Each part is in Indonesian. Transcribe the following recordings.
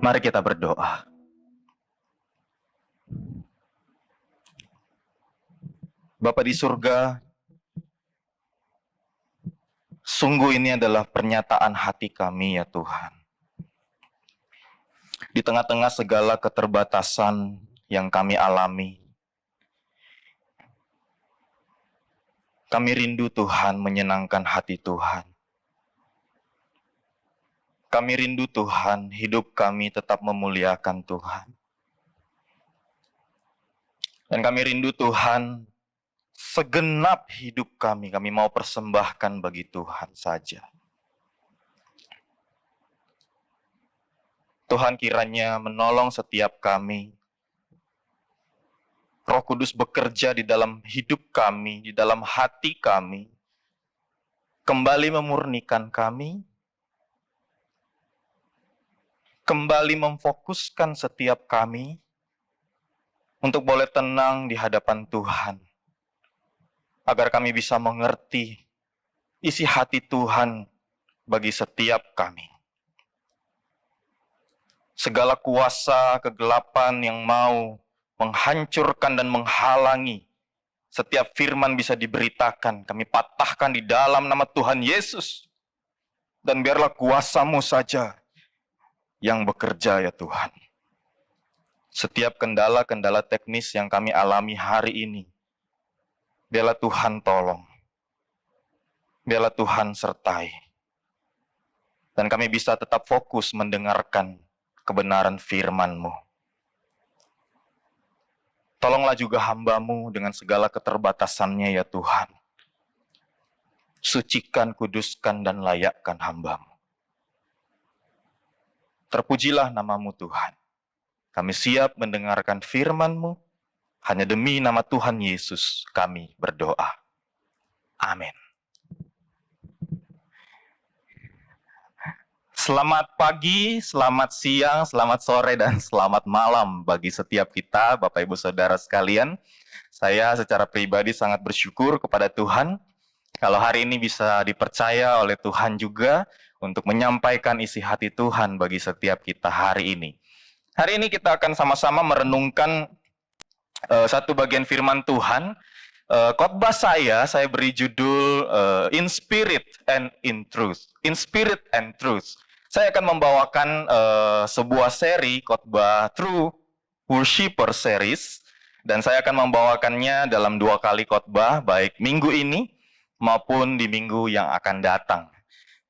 Mari kita berdoa. Bapa di surga, sungguh ini adalah pernyataan hati kami ya Tuhan. Di tengah-tengah segala keterbatasan yang kami alami, kami rindu Tuhan menyenangkan hati Tuhan. Kami rindu Tuhan, hidup kami tetap memuliakan Tuhan. Dan kami rindu Tuhan, segenap hidup kami mau persembahkan bagi Tuhan saja. Tuhan kiranya menolong setiap kami. Roh Kudus bekerja di dalam hidup kami, di dalam hati kami. Kembali memurnikan kami. Kembali memfokuskan setiap kami untuk boleh tenang di hadapan Tuhan, agar kami bisa mengerti isi hati Tuhan bagi setiap kami. Segala kuasa kegelapan yang mau menghancurkan dan menghalangi setiap firman bisa diberitakan, kami patahkan di dalam nama Tuhan Yesus. Dan biarlah kuasa-Mu saja yang bekerja ya Tuhan. Setiap kendala-kendala teknis yang kami alami hari ini, biarlah Tuhan tolong. Biarlah Tuhan sertai. Dan kami bisa tetap fokus mendengarkan kebenaran firman-Mu. Tolonglah juga hamba-Mu dengan segala keterbatasannya ya Tuhan. Sucikan, kuduskan, dan layakkan hamba-Mu. Terpujilah nama-Mu Tuhan. Kami siap mendengarkan firman-Mu. Hanya demi nama Tuhan Yesus kami berdoa. Amin. Selamat pagi, selamat siang, selamat sore, dan selamat malam bagi setiap kita, Bapak Ibu Saudara sekalian. Saya secara pribadi sangat bersyukur kepada Tuhan kalau hari ini bisa dipercaya oleh Tuhan juga untuk menyampaikan isi hati Tuhan bagi setiap kita hari ini. Hari ini kita akan sama-sama merenungkan satu bagian firman Tuhan. Khotbah saya beri judul In Spirit and in Truth. In Spirit and Truth. Saya akan membawakan sebuah seri khotbah True Worshipper Series. Dan saya akan membawakannya dalam 2 kali khotbah, baik minggu ini maupun di minggu yang akan datang.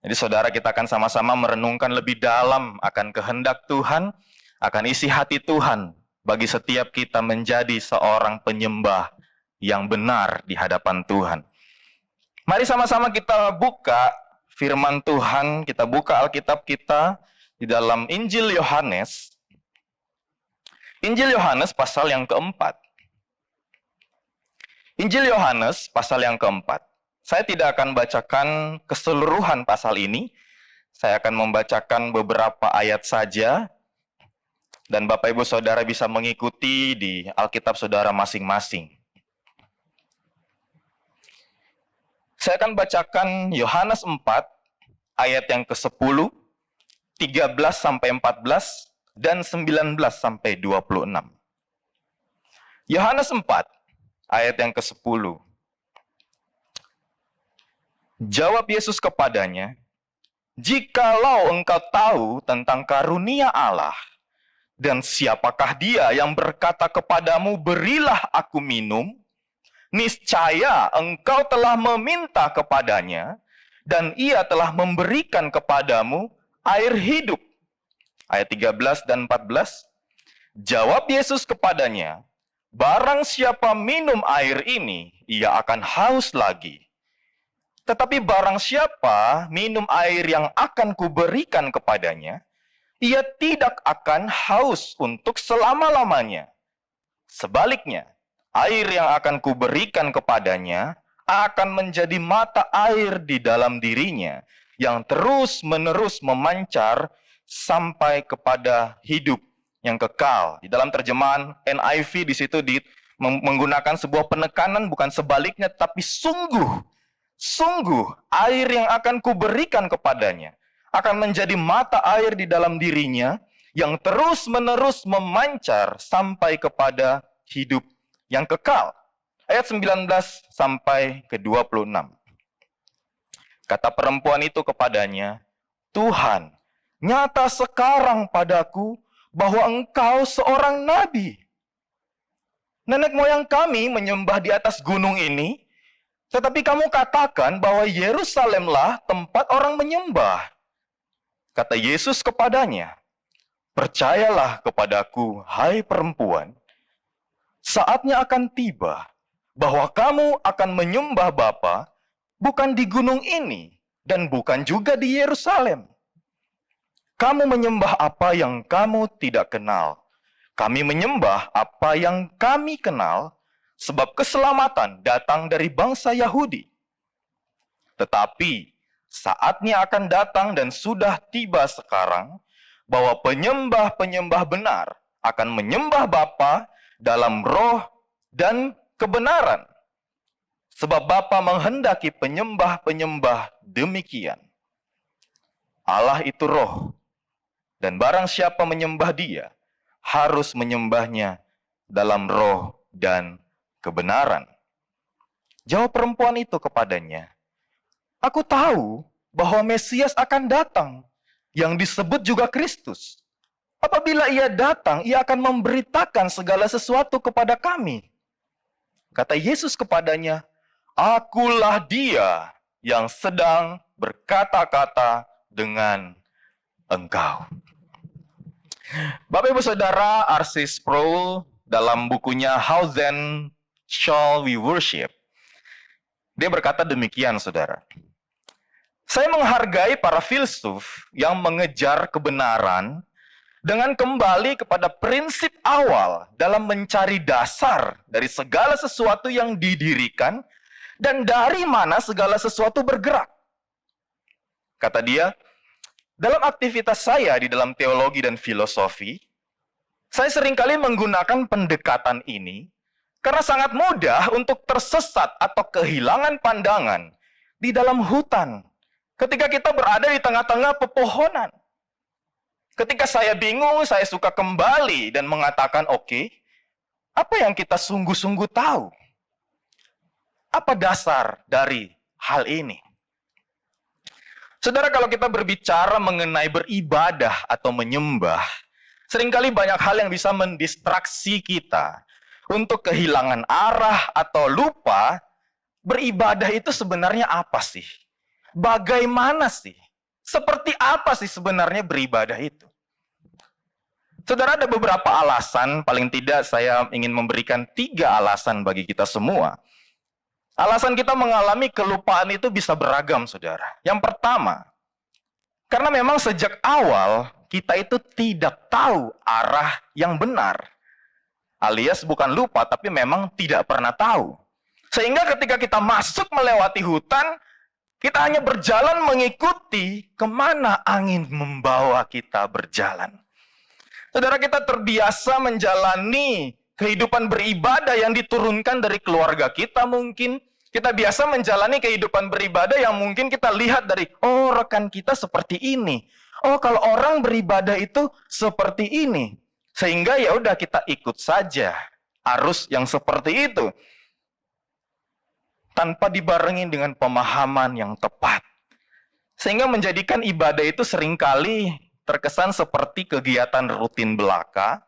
Jadi saudara, kita akan sama-sama merenungkan lebih dalam akan kehendak Tuhan, akan isi hati Tuhan bagi setiap kita menjadi seorang penyembah yang benar di hadapan Tuhan. Mari sama-sama kita buka firman Tuhan, kita buka Alkitab kita di dalam Injil Yohanes. Injil Yohanes pasal yang keempat. Injil Yohanes pasal yang keempat. Saya tidak akan bacakan keseluruhan pasal ini. Saya akan membacakan beberapa ayat saja. Dan Bapak Ibu Saudara bisa mengikuti di Alkitab Saudara masing-masing. Saya akan bacakan Yohanes 4, ayat yang ke-10, 13-14, dan 19-26. Yohanes 4, ayat yang ke-10. Jawab Yesus kepadanya, "Jikalau engkau tahu tentang karunia Allah, dan siapakah dia yang berkata kepadamu, berilah aku minum, niscaya engkau telah meminta kepadanya, dan ia telah memberikan kepadamu air hidup." Ayat 13 dan 14. Jawab Yesus kepadanya, "Barang siapa minum air ini, ia akan haus lagi. Tetapi barang siapa minum air yang akan kuberikan kepadanya, ia tidak akan haus untuk selama-lamanya. Sebaliknya, air yang akan kuberikan kepadanya akan menjadi mata air di dalam dirinya yang terus-menerus memancar sampai kepada hidup yang kekal." Di dalam terjemahan NIV di situ menggunakan sebuah penekanan, bukan sebaliknya, tapi sungguh air yang akan kuberikan kepadanya akan menjadi mata air di dalam dirinya yang terus-menerus memancar sampai kepada hidup yang kekal. Ayat 19 sampai ke 26. Kata perempuan itu kepadanya, Tuhan, nyata sekarang padaku bahwa engkau seorang nabi. Nenek moyang kami menyembah di atas gunung ini, tetapi kamu katakan bahwa Yerusalemlah tempat orang menyembah. Kata Yesus kepadanya, percayalah kepadaku, hai perempuan, saatnya akan tiba bahwa kamu akan menyembah Bapa bukan di gunung ini dan bukan juga di Yerusalem. Kamu menyembah apa yang kamu tidak kenal. Kami menyembah apa yang kami kenal, sebab keselamatan datang dari bangsa Yahudi. Tetapi saatnya akan datang dan sudah tiba sekarang, bahwa penyembah-penyembah benar akan menyembah Bapa dalam roh dan kebenaran. Sebab Bapa menghendaki penyembah-penyembah demikian. Allah itu roh, dan barang siapa menyembah Dia, harus menyembahnya dalam roh dan kebenaran. Jawab perempuan itu kepadanya, aku tahu bahwa Mesias akan datang, yang disebut juga Kristus. Apabila Ia datang, Ia akan memberitakan segala sesuatu kepada kami. Kata Yesus kepadanya, akulah Dia yang sedang berkata-kata dengan engkau. Bapak Ibu Saudara, R.C. Sproul dalam bukunya How Then Shall We Worship, dia berkata demikian, saudara. Saya menghargai para filsuf yang mengejar kebenaran dengan kembali kepada prinsip awal dalam mencari dasar dari segala sesuatu yang didirikan dan dari mana segala sesuatu bergerak. Kata dia, dalam aktivitas saya di dalam teologi dan filosofi, saya seringkali menggunakan pendekatan ini karena sangat mudah untuk tersesat atau kehilangan pandangan di dalam hutan ketika kita berada di tengah-tengah pepohonan. Ketika saya bingung, saya suka kembali dan mengatakan, oke, apa yang kita sungguh-sungguh tahu? Apa dasar dari hal ini? Saudara, kalau kita berbicara mengenai beribadah atau menyembah, seringkali banyak hal yang bisa mendistraksi kita untuk kehilangan arah atau lupa beribadah itu sebenarnya apa sih? Bagaimana sih? Seperti apa sih sebenarnya beribadah itu? Saudara, ada beberapa alasan, paling tidak saya ingin memberikan 3 alasan bagi kita semua. Alasan kita mengalami kelupaan itu bisa beragam, saudara. Yang pertama, karena memang sejak awal kita itu tidak tahu arah yang benar. Alias bukan lupa, tapi memang tidak pernah tahu. Sehingga ketika kita masuk melewati hutan, kita hanya berjalan mengikuti kemana angin membawa kita berjalan. Saudara, kita terbiasa menjalani kehidupan beribadah yang diturunkan dari keluarga kita mungkin. Kita biasa menjalani kehidupan beribadah yang mungkin kita lihat dari, oh rekan kita seperti ini. Oh kalau orang beribadah itu seperti ini. Sehingga ya udah kita ikut saja arus yang seperti itu. Tanpa dibarengi dengan pemahaman yang tepat. Sehingga menjadikan ibadah itu seringkali terkesan seperti kegiatan rutin belaka,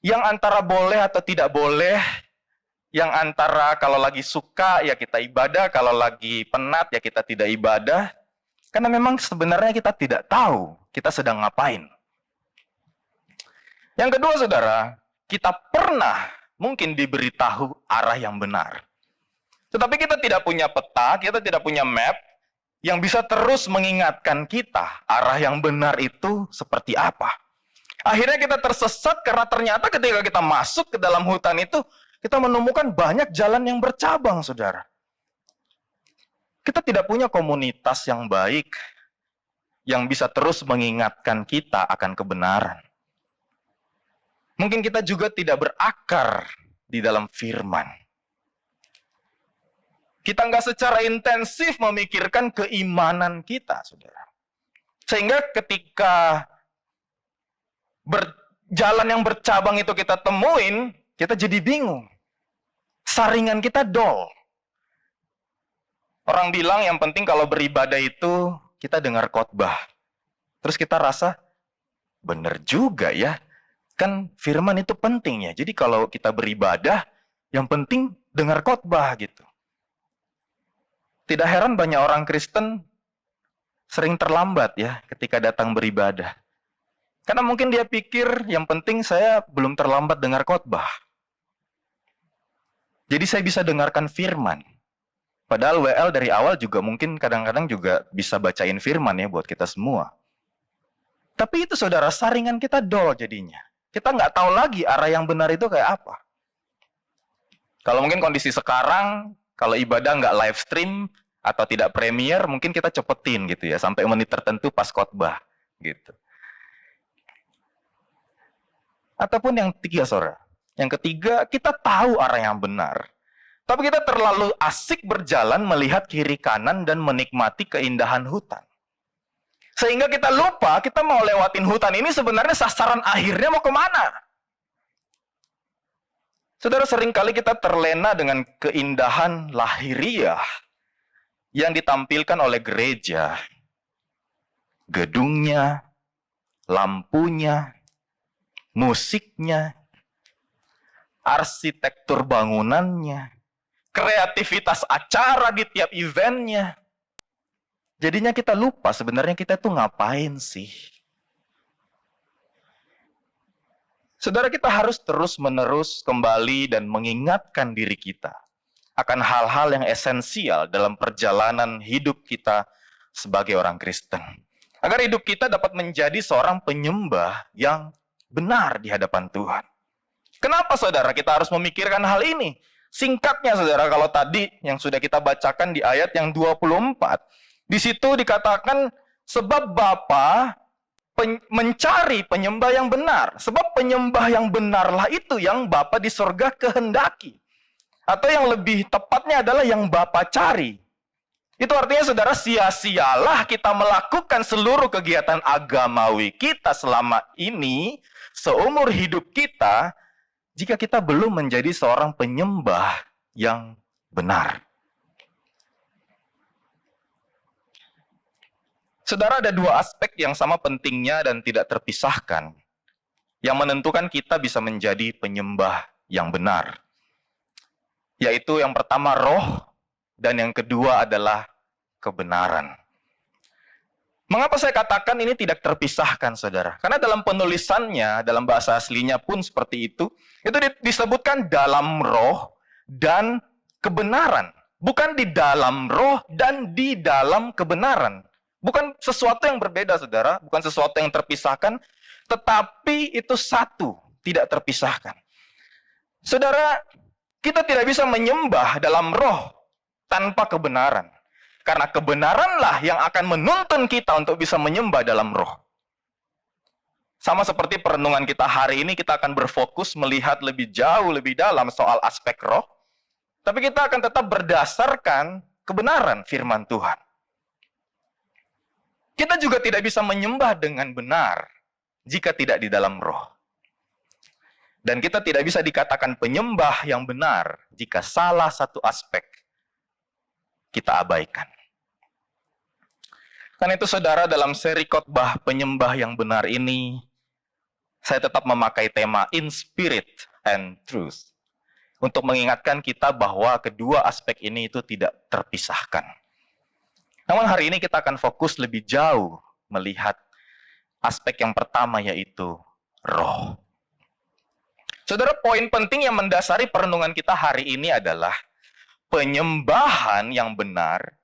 yang antara boleh atau tidak boleh, yang antara kalau lagi suka ya kita ibadah, kalau lagi penat ya kita tidak ibadah, karena memang sebenarnya kita tidak tahu kita sedang ngapain. Yang kedua, saudara, kita pernah mungkin diberitahu arah yang benar. Tetapi kita tidak punya peta, kita tidak punya map, yang bisa terus mengingatkan kita arah yang benar itu seperti apa. Akhirnya kita tersesat karena ternyata ketika kita masuk ke dalam hutan itu, kita menemukan banyak jalan yang bercabang, saudara. Kita tidak punya komunitas yang baik, yang bisa terus mengingatkan kita akan kebenaran. Mungkin kita juga tidak berakar di dalam firman. Kita nggak secara intensif memikirkan keimanan kita, saudara. Sehingga ketika jalan yang bercabang itu kita temuin, kita jadi bingung. Saringan kita dol. Orang bilang yang penting kalau beribadah itu kita dengar khotbah. Terus kita rasa, bener juga ya. Kan firman itu penting ya. Jadi kalau kita beribadah, yang penting dengar khotbah gitu. Tidak heran banyak orang Kristen sering terlambat ya ketika datang beribadah. Karena mungkin dia pikir yang penting saya belum terlambat dengar khotbah. Jadi saya bisa dengarkan firman. Padahal WL dari awal juga mungkin kadang-kadang juga bisa bacain firman ya buat kita semua. Tapi itu saudara, saringan kita dol jadinya. Kita nggak tahu lagi arah yang benar itu kayak apa. Kalau mungkin kondisi sekarang, kalau ibadah nggak live stream atau tidak premier, mungkin kita cepetin gitu ya, sampai menit tertentu pas khotbah gitu. Ataupun yang ketiga, saudara. Yang ketiga, kita tahu arah yang benar. Tapi kita terlalu asik berjalan melihat kiri kanan dan menikmati keindahan hutan. Sehingga kita lupa kita mau lewatin hutan ini sebenarnya sasaran akhirnya mau kemana. Saudara, seringkali kita terlena dengan keindahan lahiriah yang ditampilkan oleh gereja. Gedungnya, lampunya, musiknya, arsitektur bangunannya, kreativitas acara di tiap eventnya. Jadinya kita lupa sebenarnya kita tuh ngapain sih. Saudara, kita harus terus-menerus kembali dan mengingatkan diri kita akan hal-hal yang esensial dalam perjalanan hidup kita sebagai orang Kristen. Agar hidup kita dapat menjadi seorang penyembah yang benar di hadapan Tuhan. Kenapa saudara kita harus memikirkan hal ini? Singkatnya saudara, kalau tadi yang sudah kita bacakan di ayat yang 24, di situ dikatakan sebab Bapa mencari penyembah yang benar. Sebab penyembah yang benarlah itu yang Bapa di sorga kehendaki. Atau yang lebih tepatnya adalah yang Bapa cari. Itu artinya saudara, sia-sialah kita melakukan seluruh kegiatan agamawi kita selama ini, seumur hidup kita, jika kita belum menjadi seorang penyembah yang benar. Saudara, ada dua aspek yang sama pentingnya dan tidak terpisahkan, yang menentukan kita bisa menjadi penyembah yang benar. Yaitu yang pertama roh, dan yang kedua adalah kebenaran. Mengapa saya katakan ini tidak terpisahkan, saudara? Karena dalam penulisannya, dalam bahasa aslinya pun seperti itu disebutkan dalam roh dan kebenaran. Bukan di dalam roh dan di dalam kebenaran. Bukan sesuatu yang berbeda, saudara. Bukan sesuatu yang terpisahkan. Tetapi itu satu, tidak terpisahkan. Saudara, kita tidak bisa menyembah dalam roh tanpa kebenaran. Karena kebenaranlah yang akan menuntun kita untuk bisa menyembah dalam roh. Sama seperti perenungan kita hari ini, kita akan berfokus melihat lebih jauh, lebih dalam soal aspek roh. Tapi kita akan tetap berdasarkan kebenaran firman Tuhan. Kita juga tidak bisa menyembah dengan benar jika tidak di dalam roh. Dan kita tidak bisa dikatakan penyembah yang benar jika salah satu aspek kita abaikan. Karena itu saudara, dalam seri khotbah penyembah yang benar ini, saya tetap memakai tema in spirit and truth. Untuk mengingatkan kita bahwa kedua aspek ini itu tidak terpisahkan. Namun hari ini kita akan fokus lebih jauh melihat aspek yang pertama, yaitu roh. Saudara, poin penting yang mendasari perenungan kita hari ini adalah penyembahan yang benar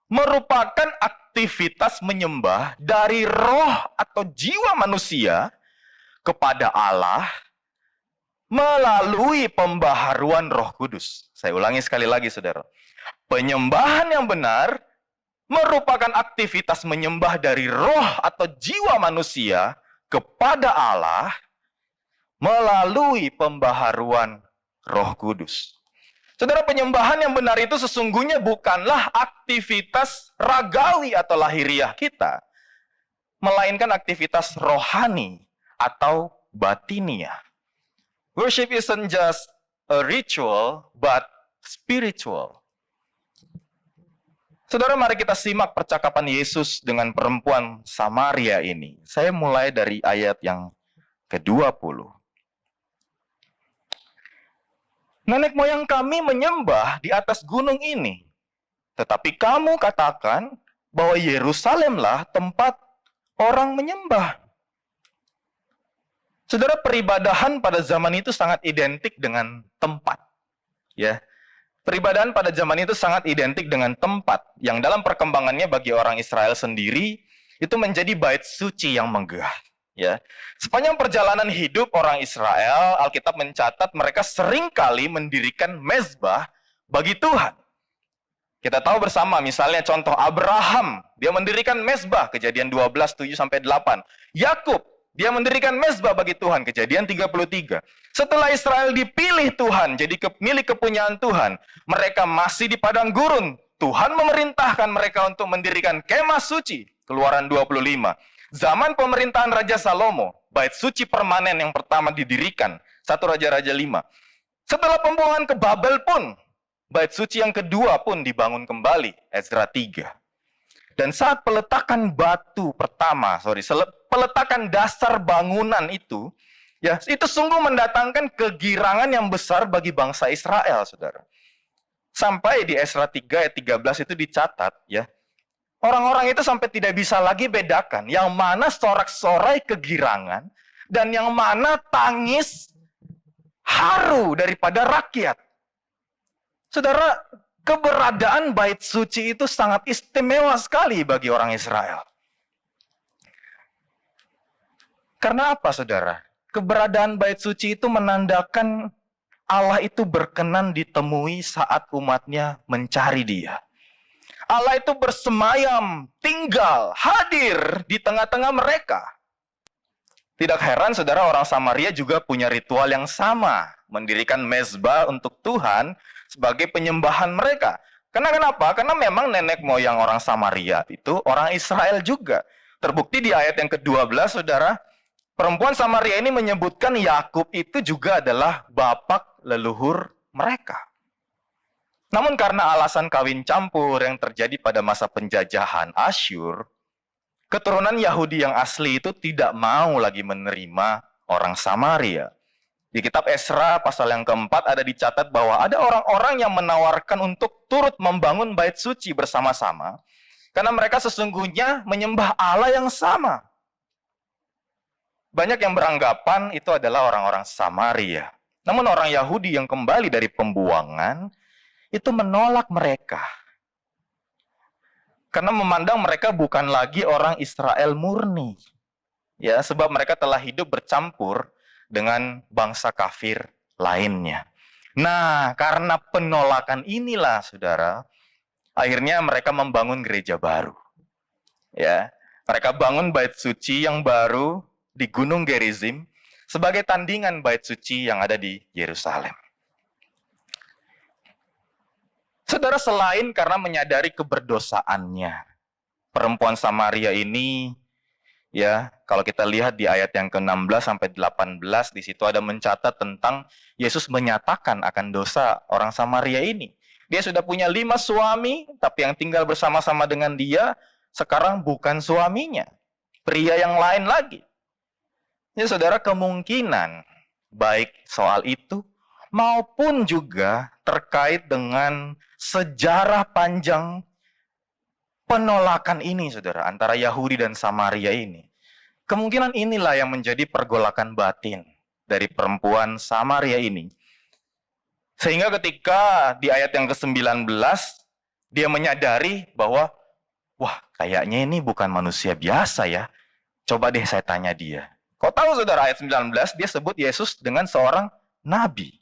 merupakan aktivitas menyembah dari roh atau jiwa manusia kepada Allah melalui pembaharuan Roh Kudus. Saya ulangi sekali lagi, saudara. Penyembahan yang benar merupakan aktivitas menyembah dari roh atau jiwa manusia kepada Allah melalui pembaharuan Roh Kudus. Saudara, penyembahan yang benar itu sesungguhnya bukanlah aktivitas ragawi atau lahiriah kita, melainkan aktivitas rohani atau batinia. Worship isn't just a ritual, but spiritual. Saudara, mari kita simak percakapan Yesus dengan perempuan Samaria ini. Saya mulai dari ayat yang ke-20. Nenek moyang kami menyembah di atas gunung ini. Tetapi kamu katakan bahwa Yerusalemlah tempat orang menyembah. Saudara, peribadahan pada zaman itu sangat identik dengan tempat. Ya, peribadahan pada zaman itu sangat identik dengan tempat yang dalam perkembangannya bagi orang Israel sendiri itu menjadi bait suci yang megah. Ya, sepanjang perjalanan hidup orang Israel, Alkitab mencatat mereka seringkali mendirikan mezbah bagi Tuhan. Kita tahu bersama, misalnya contoh Abraham, dia mendirikan mezbah, Kejadian 12:7-8. Yakub, dia mendirikan mezbah bagi Tuhan, Kejadian 33. Setelah Israel dipilih Tuhan, jadi milik kepunyaan Tuhan, mereka masih di padang gurun. Tuhan memerintahkan mereka untuk mendirikan kemah suci, Keluaran 25. Zaman pemerintahan Raja Salomo, bait suci permanen yang pertama didirikan, 1 Raja-Raja 5. Setelah pembuangan ke Babel pun, bait suci yang kedua pun dibangun kembali, Ezra 3. Dan saat peletakan peletakan dasar bangunan itu, ya, itu sungguh mendatangkan kegirangan yang besar bagi bangsa Israel, saudara. Sampai di Ezra 3 ayat 13 itu dicatat, ya, orang-orang itu sampai tidak bisa lagi bedakan yang mana sorak-sorai kegirangan dan yang mana tangis haru daripada rakyat. Saudara, keberadaan bait suci itu sangat istimewa sekali bagi orang Israel. Karena apa, saudara? Keberadaan bait suci itu menandakan Allah itu berkenan ditemui saat umatnya mencari Dia. Allah itu bersemayam, tinggal, hadir di tengah-tengah mereka. Tidak heran, saudara, orang Samaria juga punya ritual yang sama, mendirikan mezbah untuk Tuhan sebagai penyembahan mereka. Karena kenapa? Karena memang nenek moyang orang Samaria itu orang Israel juga. Terbukti di ayat yang ke-12, saudara, perempuan Samaria ini menyebutkan Yakub itu juga adalah bapak leluhur mereka. Namun karena alasan kawin campur yang terjadi pada masa penjajahan Asyur, keturunan Yahudi yang asli itu tidak mau lagi menerima orang Samaria. Di kitab Esra pasal yang keempat ada dicatat bahwa ada orang-orang yang menawarkan untuk turut membangun bait suci bersama-sama karena mereka sesungguhnya menyembah Allah yang sama. Banyak yang beranggapan itu adalah orang-orang Samaria. Namun orang Yahudi yang kembali dari pembuangan itu menolak mereka. Karena memandang mereka bukan lagi orang Israel murni. Ya, sebab mereka telah hidup bercampur dengan bangsa kafir lainnya. Nah, karena penolakan inilah, saudara, akhirnya mereka membangun gereja baru. Ya, mereka bangun bait suci yang baru di Gunung Gerizim sebagai tandingan bait suci yang ada di Yerusalem. Saudara, selain karena menyadari keberdosaannya, perempuan Samaria ini, ya, kalau kita lihat di ayat yang ke-16 sampai 18, di situ ada mencatat tentang Yesus menyatakan akan dosa orang Samaria ini. Dia sudah punya 5 suami, tapi yang tinggal bersama-sama dengan dia sekarang bukan suaminya, pria yang lain lagi. Ya, saudara, kemungkinan baik soal itu maupun juga terkait dengan sejarah panjang penolakan ini, saudara, antara Yahudi dan Samaria ini. Kemungkinan inilah yang menjadi pergolakan batin dari perempuan Samaria ini. Sehingga ketika di ayat yang ke-19, dia menyadari bahwa, wah, kayaknya ini bukan manusia biasa ya. Coba deh saya tanya dia. Kau tahu, saudara, ayat 19, dia sebut Yesus dengan seorang nabi.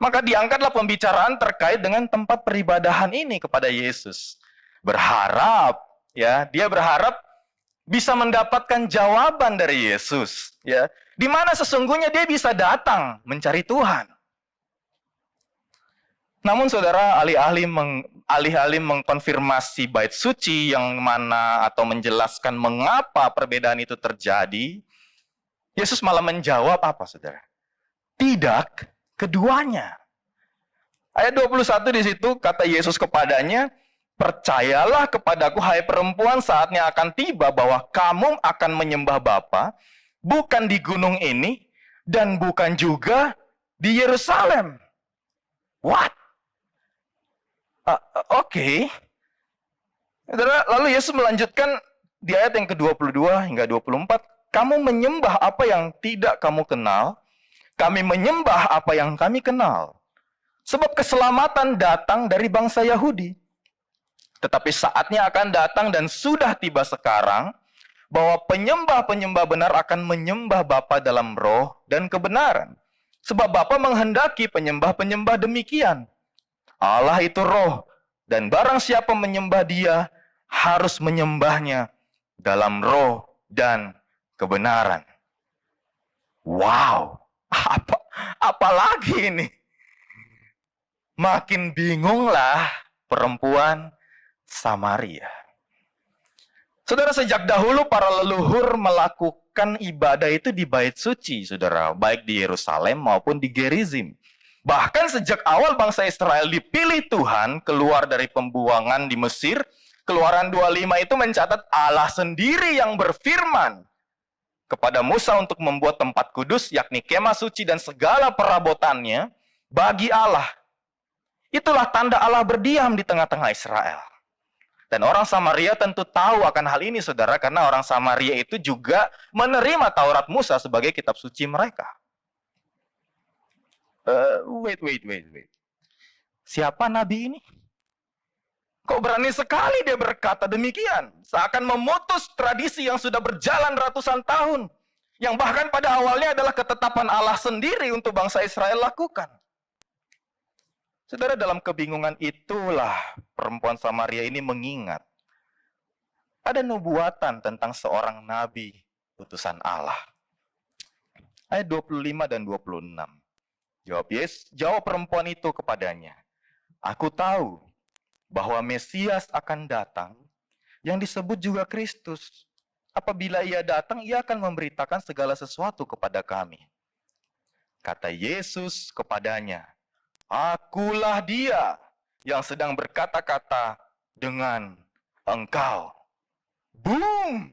Maka diangkatlah pembicaraan terkait dengan tempat peribadahan ini kepada Yesus. Berharap, ya, dia berharap bisa mendapatkan jawaban dari Yesus, ya, di mana sesungguhnya dia bisa datang mencari Tuhan. Namun, saudara, alih-alih mengkonfirmasi bait suci yang mana atau menjelaskan mengapa perbedaan itu terjadi, Yesus malah menjawab apa, saudara? Tidak keduanya. Ayat 21 di situ kata Yesus kepadanya, percayalah kepadaku hai perempuan, saatnya akan tiba bahwa kamu akan menyembah Bapa bukan di gunung ini dan bukan juga di Yerusalem. What? Oke. Lalu Yesus melanjutkan di ayat yang ke-22 hingga 24, kamu menyembah apa yang tidak kamu kenal, kami menyembah apa yang kami kenal. Sebab keselamatan datang dari bangsa Yahudi. Tetapi saatnya akan datang dan sudah tiba sekarang, bahwa penyembah-penyembah benar akan menyembah Bapa dalam roh dan kebenaran. Sebab Bapa menghendaki penyembah-penyembah demikian. Allah itu roh, dan barang siapa menyembah Dia, harus menyembahnya dalam roh dan kebenaran. Wow, apa lagi ini? Makin bingunglah perempuan Samaria. Saudara, sejak dahulu para leluhur melakukan ibadah itu di bait suci, saudara, baik di Yerusalem maupun di Gerizim. Bahkan sejak awal bangsa Israel dipilih Tuhan keluar dari pembuangan di Mesir, Keluaran 25 itu mencatat Allah sendiri yang berfirman kepada Musa untuk membuat tempat kudus, yakni kemah suci dan segala perabotannya bagi Allah. Itulah tanda Allah berdiam di tengah-tengah Israel. Dan orang Samaria tentu tahu akan hal ini, saudara, karena orang Samaria itu juga menerima Taurat Musa sebagai kitab suci mereka. Wait. Siapa nabi ini? Kok berani sekali dia berkata demikian? Seakan memutus tradisi yang sudah berjalan ratusan tahun. Yang bahkan pada awalnya adalah ketetapan Allah sendiri untuk bangsa Israel lakukan. Saudara, dalam kebingungan itulah perempuan Samaria ini mengingat ada nubuatan tentang seorang nabi utusan Allah. Ayat 25 dan 26. Jawab perempuan itu kepadanya, aku tahu bahwa Mesias akan datang yang disebut juga Kristus. Apabila ia datang, ia akan memberitakan segala sesuatu kepada kami. Kata Yesus kepadanya, akulah dia yang sedang berkata-kata dengan engkau. Boom!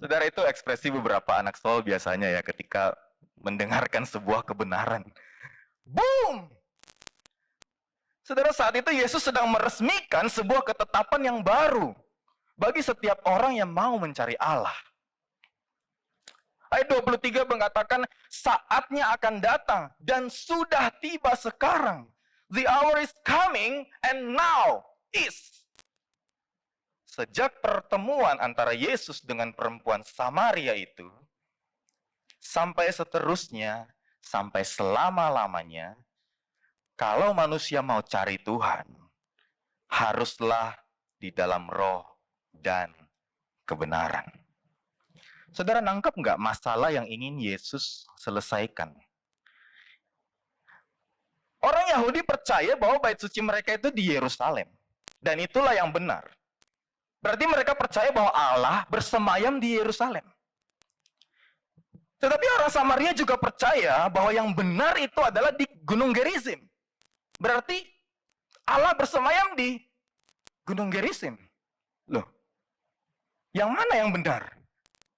Saudara, itu ekspresi beberapa anak Saul biasanya ya ketika mendengarkan sebuah kebenaran. Boom! Saudara, saat itu Yesus sedang meresmikan sebuah ketetapan yang baru bagi setiap orang yang mau mencari Allah. Ayat 23 mengatakan, saatnya akan datang dan sudah tiba sekarang. The hour is coming and now is. Sejak pertemuan antara Yesus dengan perempuan Samaria itu, sampai seterusnya, sampai selama-lamanya, kalau manusia mau cari Tuhan, haruslah di dalam roh dan kebenaran. Saudara, nangkep nggak masalah yang ingin Yesus selesaikan? Orang Yahudi percaya bahwa bait suci mereka itu di Yerusalem. Dan itulah yang benar. Berarti mereka percaya bahwa Allah bersemayam di Yerusalem. Tetapi orang Samaria juga percaya bahwa yang benar itu adalah di Gunung Gerizim. Berarti Allah bersemayam di Gunung Gerizim. Loh, yang mana yang benar?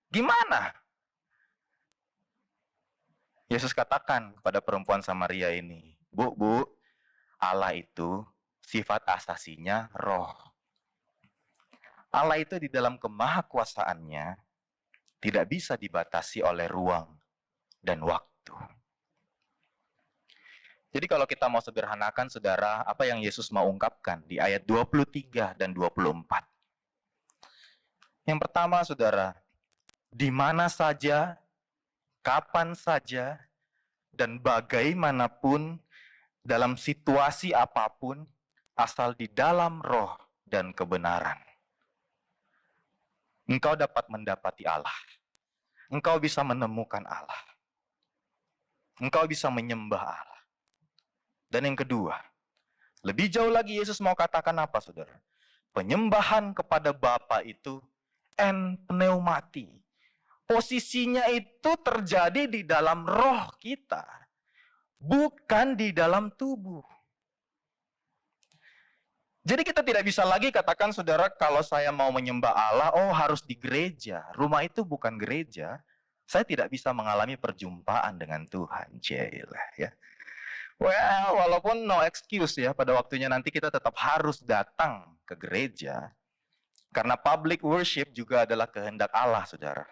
Gimana? Yesus katakan kepada perempuan Samaria ini, Bu, Allah itu sifat asasinya roh. Allah itu di dalam kemahakuasaannya tidak bisa dibatasi oleh ruang dan waktu. Jadi kalau kita mau sederhanakan, saudara, apa yang Yesus mau ungkapkan di ayat 23 dan 24. Yang pertama, saudara, di mana saja, kapan saja, dan bagaimanapun, dalam situasi apapun, asal di dalam roh dan kebenaran, engkau dapat mendapati Allah. Engkau bisa menemukan Allah. Engkau bisa menyembah Allah. Dan yang kedua, lebih jauh lagi Yesus mau katakan apa, saudara? Penyembahan kepada Bapa itu en pneumati. posisinya itu terjadi di dalam roh kita, bukan di dalam tubuh. Jadi kita tidak bisa lagi katakan, saudara, kalau saya mau menyembah Allah, oh harus di gereja. Rumah itu bukan gereja. Saya tidak bisa mengalami perjumpaan dengan Tuhan. Jailah, ya. Well, walaupun no excuse ya, pada waktunya nanti kita tetap harus datang ke gereja. Karena public worship juga adalah kehendak Allah, saudara.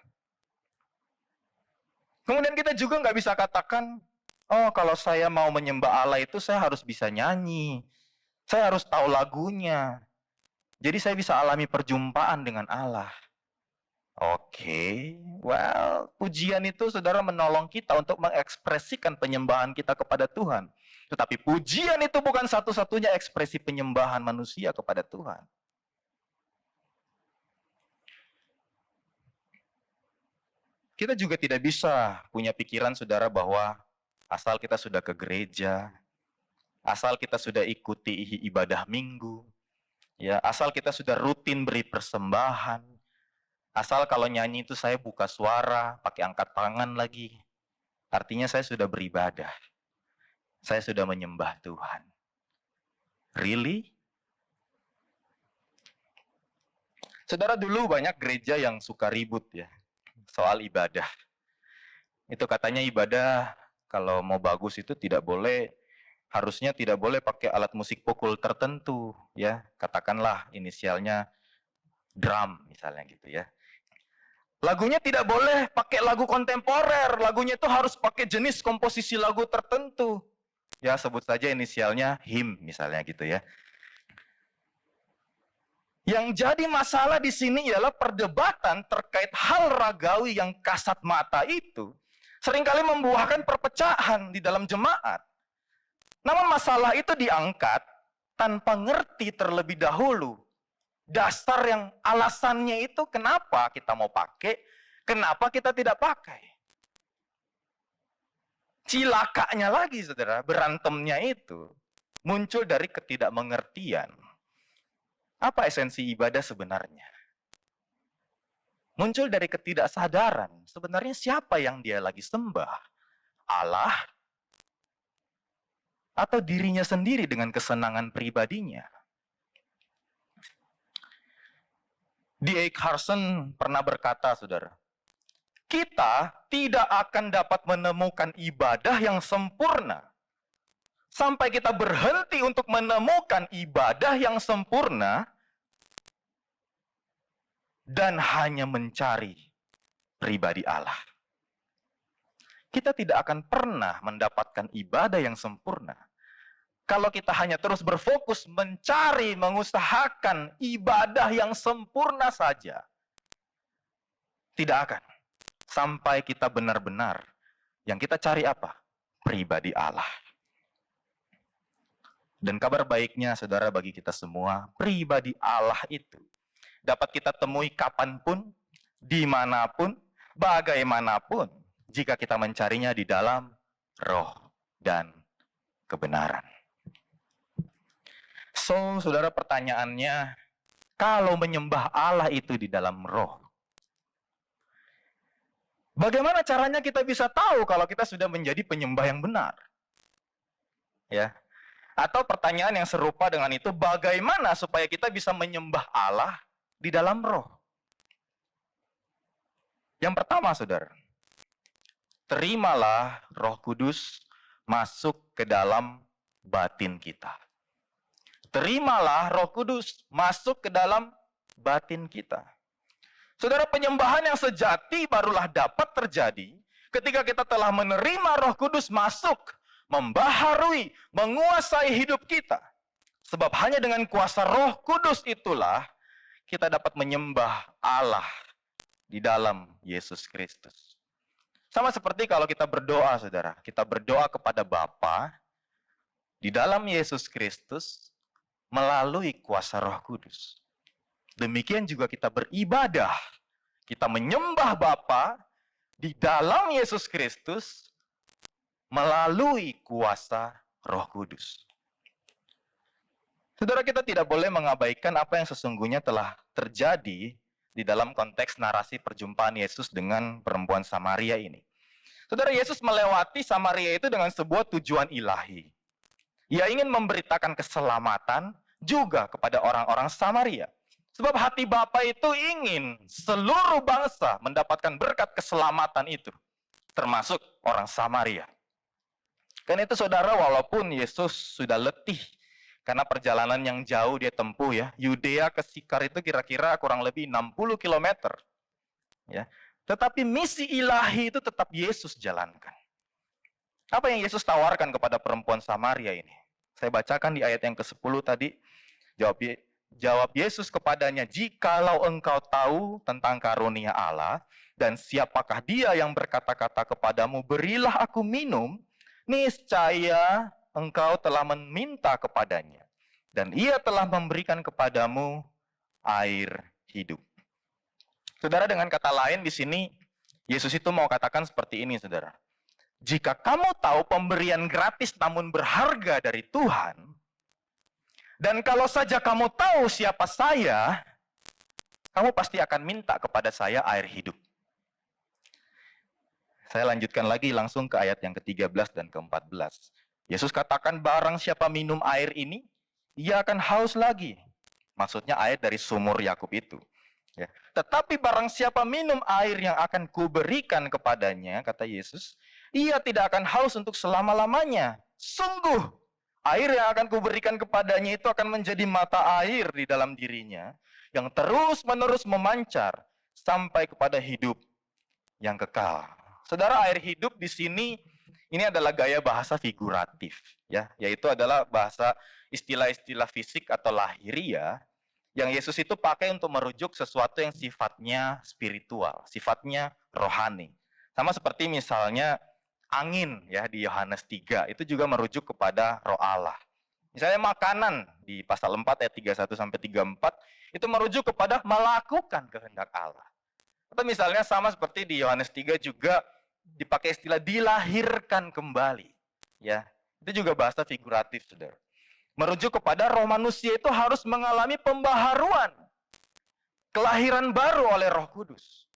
Kemudian kita juga nggak bisa katakan, oh kalau saya mau menyembah Allah itu saya harus bisa nyanyi. Saya harus tahu lagunya. Jadi saya bisa alami perjumpaan dengan Allah. Oke, well, pujian itu saudara menolong kita untuk mengekspresikan penyembahan kita kepada Tuhan. Tetapi pujian itu bukan satu-satunya ekspresi penyembahan manusia kepada Tuhan. Kita juga tidak bisa punya pikiran, saudara, bahwa asal kita sudah ke gereja, asal kita sudah ikuti ibadah minggu, ya, asal kita sudah rutin beri persembahan, asal kalau nyanyi itu saya buka suara, pakai angkat tangan lagi, artinya saya sudah beribadah. Saya sudah menyembah Tuhan. Really? Saudara, dulu banyak gereja yang suka ribut ya soal ibadah. Itu katanya ibadah kalau mau bagus itu harusnya tidak boleh pakai alat musik pukul tertentu, ya. Katakanlah inisialnya drum misalnya gitu ya. Lagunya tidak boleh pakai lagu kontemporer, lagunya itu harus pakai jenis komposisi lagu tertentu. Ya, sebut saja inisialnya hymn misalnya gitu ya. Yang jadi masalah di sini ialah perdebatan terkait hal ragawi yang kasat mata itu seringkali membuahkan perpecahan di dalam jemaat. Namun masalah itu diangkat tanpa ngerti terlebih dahulu dasar yang alasannya itu kenapa kita mau pakai, kenapa kita tidak pakai. Cilakanya lagi, saudara, berantemnya itu muncul dari ketidakmengertian. Apa esensi ibadah sebenarnya? Muncul dari ketidaksadaran. Sebenarnya siapa yang dia lagi sembah? Allah atau dirinya sendiri dengan kesenangan pribadinya? D.A. Carson pernah berkata, saudara, kita tidak akan dapat menemukan ibadah yang sempurna sampai kita berhenti untuk menemukan ibadah yang sempurna dan hanya mencari pribadi Allah. Kita tidak akan pernah mendapatkan ibadah yang sempurna kalau kita hanya terus berfokus mencari, mengusahakan ibadah yang sempurna saja. Tidak akan. Sampai kita benar-benar yang kita cari apa? Pribadi Allah. Dan kabar baiknya, saudara, bagi kita semua, pribadi Allah itu dapat kita temui kapanpun, dimanapun, bagaimanapun, jika kita mencarinya di dalam roh dan kebenaran. So, saudara, pertanyaannya, kalau menyembah Allah itu di dalam roh, bagaimana caranya kita bisa tahu kalau kita sudah menjadi penyembah yang benar? Ya. Atau pertanyaan yang serupa dengan itu, bagaimana supaya kita bisa menyembah Allah di dalam roh? Yang pertama, saudara, terimalah Roh Kudus masuk ke dalam batin kita. Terimalah Roh Kudus masuk ke dalam batin kita. Saudara, penyembahan yang sejati barulah dapat terjadi ketika kita telah menerima Roh Kudus masuk, membaharui, menguasai hidup kita. Sebab hanya dengan kuasa Roh Kudus itulah kita dapat menyembah Allah di dalam Yesus Kristus. Sama seperti kalau kita berdoa, saudara. Kita berdoa kepada Bapa di dalam Yesus Kristus melalui kuasa Roh Kudus. Demikian juga kita beribadah. Kita menyembah Bapa di dalam Yesus Kristus melalui kuasa Roh Kudus. Saudara, kita tidak boleh mengabaikan apa yang sesungguhnya telah terjadi di dalam konteks narasi perjumpaan Yesus dengan perempuan Samaria ini. Saudara, Yesus melewati Samaria itu dengan sebuah tujuan ilahi. Ia ingin memberitakan keselamatan juga kepada orang-orang Samaria. Sebab hati Bapa itu ingin seluruh bangsa mendapatkan berkat keselamatan itu, termasuk orang Samaria. Karena itu saudara, walaupun Yesus sudah letih karena perjalanan yang jauh dia tempuh ya, Yudea ke Sikar itu kira-kira kurang lebih 60 km. Ya. Tetapi misi ilahi itu tetap Yesus jalankan. Apa yang Yesus tawarkan kepada perempuan Samaria ini? Saya bacakan di ayat yang ke-10 tadi. Jawab Yesus kepadanya, "Jikalau engkau tahu tentang karunia Allah, dan siapakah dia yang berkata-kata kepadamu, berilah aku minum, niscaya engkau telah meminta kepadanya, dan ia telah memberikan kepadamu air hidup." Saudara, dengan kata lain di sini, Yesus itu mau katakan seperti ini, saudara. Jika kamu tahu pemberian gratis namun berharga dari Tuhan, dan kalau saja kamu tahu siapa saya, kamu pasti akan minta kepada saya air hidup. Saya lanjutkan lagi langsung ke ayat yang ke-13 dan ke-14. Yesus katakan, barang siapa minum air ini, ia akan haus lagi. Maksudnya air dari sumur Yakub itu. Ya. Tetapi barang siapa minum air yang akan kuberikan kepadanya, kata Yesus, ia tidak akan haus untuk selama-lamanya. Sungguh, air yang akan kuberikan kepadanya itu akan menjadi mata air di dalam dirinya, yang terus-menerus memancar sampai kepada hidup yang kekal. Saudara, air hidup di sini, ini adalah gaya bahasa figuratif, ya, yaitu adalah bahasa istilah-istilah fisik atau lahiriah, yang Yesus itu pakai untuk merujuk sesuatu yang sifatnya spiritual, sifatnya rohani. Sama seperti misalnya angin ya di Yohanes 3, itu juga merujuk kepada roh Allah. Misalnya makanan di pasal 4 ayat 31 sampai 34, itu merujuk kepada melakukan kehendak Allah. Atau misalnya sama seperti di Yohanes 3 juga dipakai istilah dilahirkan kembali. Ya, itu juga bahasa figuratif, saudara. Merujuk kepada roh manusia itu harus mengalami pembaharuan, kelahiran baru oleh Roh Kudus.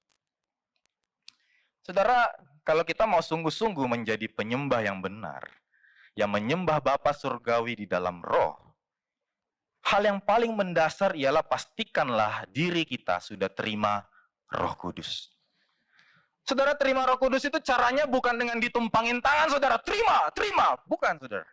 Saudara, kalau kita mau sungguh-sungguh menjadi penyembah yang benar, yang menyembah Bapa Surgawi di dalam roh, hal yang paling mendasar ialah pastikanlah diri kita sudah terima Roh Kudus. Saudara, terima Roh Kudus itu caranya bukan dengan ditumpangin tangan, saudara, terima, bukan, saudara.